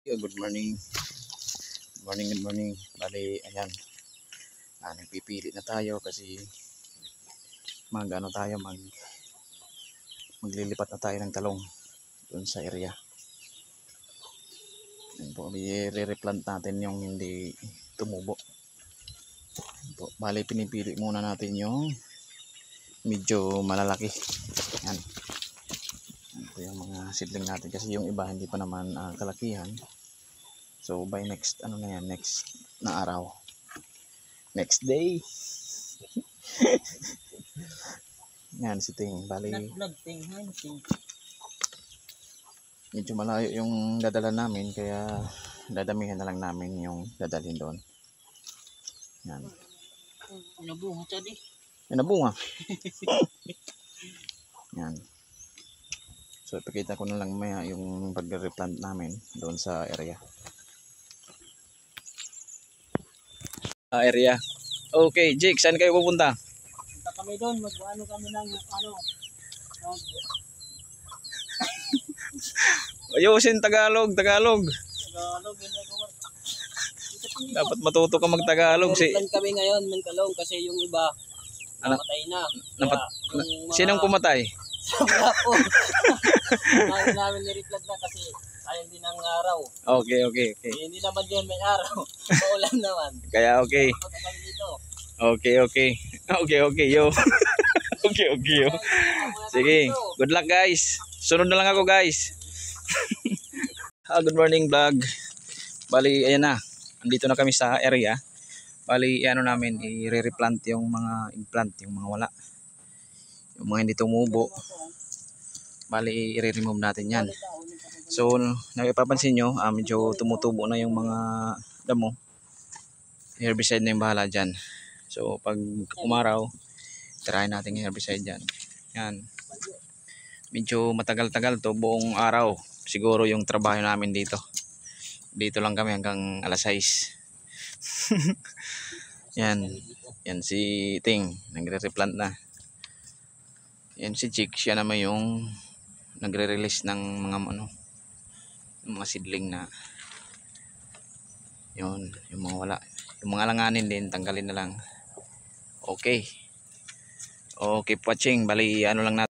Yo, good morning. Good morning. Bali, ayan. Nagpipili na tayo kasi maglilipat na tayo ng talong doon sa area. Ayan po, i-replant natin yung hindi tumubo. Ayan po. Bali, pinipili muna natin yung medyo malalaki. Ayan. Ayan po yung mga seedling natin kasi yung iba hindi pa naman kalakihan. So by next next na araw, next day. Yan si Ting. Bali medyo malayo yung dadala namin kaya dadamihan na lang namin yung dadalhin doon. Yan. Nabunga tadi. Nabunga. Yan. So ipakita ko na lang maya yung pag-replant namin doon sa area. Area. Okay, Jake, saan kayo pupunta? Punta kami doon, mag-ano kami ng Ayusin Tagalog. Tagalog, Dapat matuto ka mag-Tagalog. Plan kami ngayon, Mantalong, kasi yung iba namatay na. Sinong pumatay? Wala po. Ayaw namin ni-replant na kasi sayang din ang araw. Okay. Hindi naman din may araw. Maulan naman. Kaya okay. Punta kami dito. Okay, yo. Okay, yo. Sige, good luck guys. Sunod na lang ako guys. Good morning vlog. Bali, ayan na. Andito na kami sa area. Bali, namin, i-replant yung mga eggplant, yung mga wala. Yung mga hindi tumubo. Bali, i-remove natin yan. So, napapansin nyo, medyo tumutubo na yung mga damo. Herbicide na yung bahala dyan. So, pag umaraw, try natin yung herbicide dyan. Yan. Medyo matagal-tagal to, buong araw. Siguro yung trabaho namin dito. Dito lang kami hanggang alas 6. Yan. Yan si Ting, nagre-replant na. Yan si Chick, siya naman yung nagre-release ng mga seedling na yun, yung mga wala. Yung mga langanin din, tanggalin na lang. Okay. Keep watching. Bali, lang natin.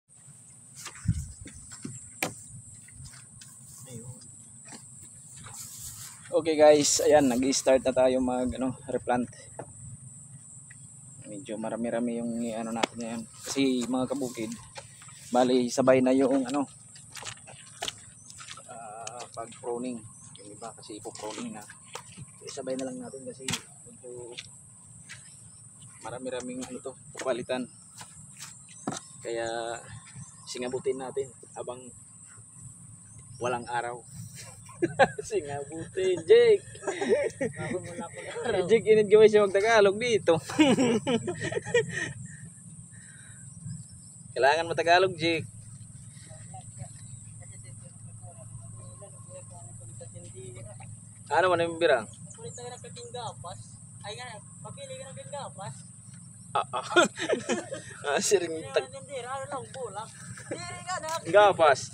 Okay guys, ayan, nag-start na tayo replant. Medyo marami-rami yung natin ngayon. Kasi mga kabukid, bali sabay na yung pag-pruning. Yung iba kasi ipo-pruning na. So, sabay na lang natin kasi medyo marami-raming pupalitan. Kaya singabutin natin habang walang araw. Singabutin, Jake. Jake, init gawin siya mag-Tagalog dito. Kailangan matagalog, Jake. Ano man yung birang? Kulit tayo ng kating gapas. Ay nga, papili ka ng gapas. Siring tag. Ano lang, bulak. Gapas.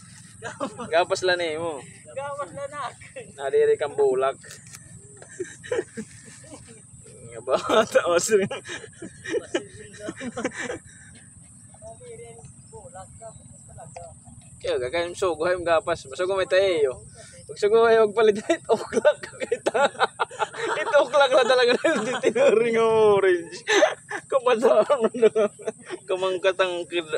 Gapas lang mo. Gapas lanak. Nadiri kang bulak. Nga ba? Taos rin. Kaya gagawin sugo yung gapas. Masugo may tayo. Pag sugo ay magpalit na 8 o'clock. Ito o'clock na talaga na tinuring ang orange. Kapasaan mo na. Kamangkatangkid.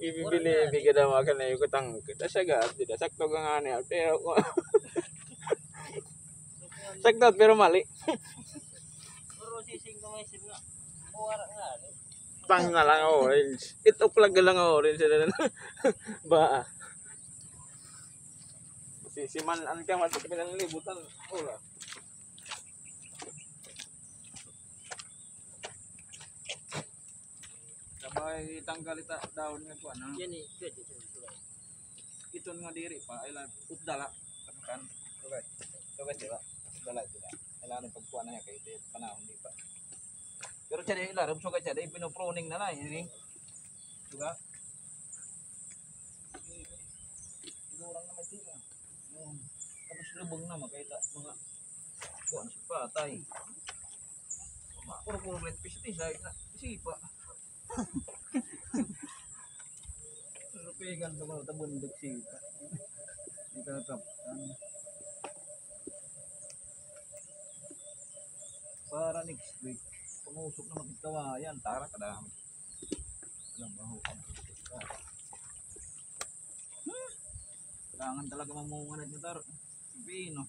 Ibibili ka na mga na yung katangkid. Asagad. Sakto ka nga niya. Pero sakto pero mali. Pero sising ko may sila. Muwara nga. Pang nga lang orange. 8 o'clock lang orange. Ba? Sisiman ka matik pinanlibutan. Wala. Sabay tanggal ita daon nga kuan. Yan eh. Ito nga diri pa. Ilan utdala. Kan. Okay, diba? Utdala. Kailangan pagkuan na kay panahon di pa. Pero siya nila, rumso ka siya, pinoproning na na, yun eh. Diba? lubong na makita mga kuan sa patay. Puro red fish ito sa isipa. Rupigan ito mga tabundok sipa. Ikaw tap. Para next week, pangusok na magkawayan, tara kadami. Alam ba ho? Kailangan talaga mamunganad nyo tar. Pino.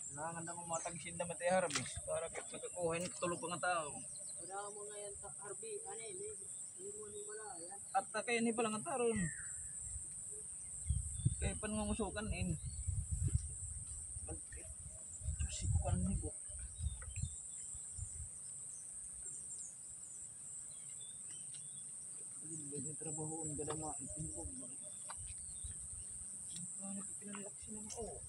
Kailangan na matagsin na mati harvest para magkakuhin tulog pa nga tao. Wala mo ngayon sa Harvey. Ano yun? Hindi mo wala. Yan. At kaya ni palang ang taron. Kaya panungusukan in. Susi ko kan ni ko. Hindi trabaho ang gadama. Ito ko. Ano pinalaksi naman? Oh.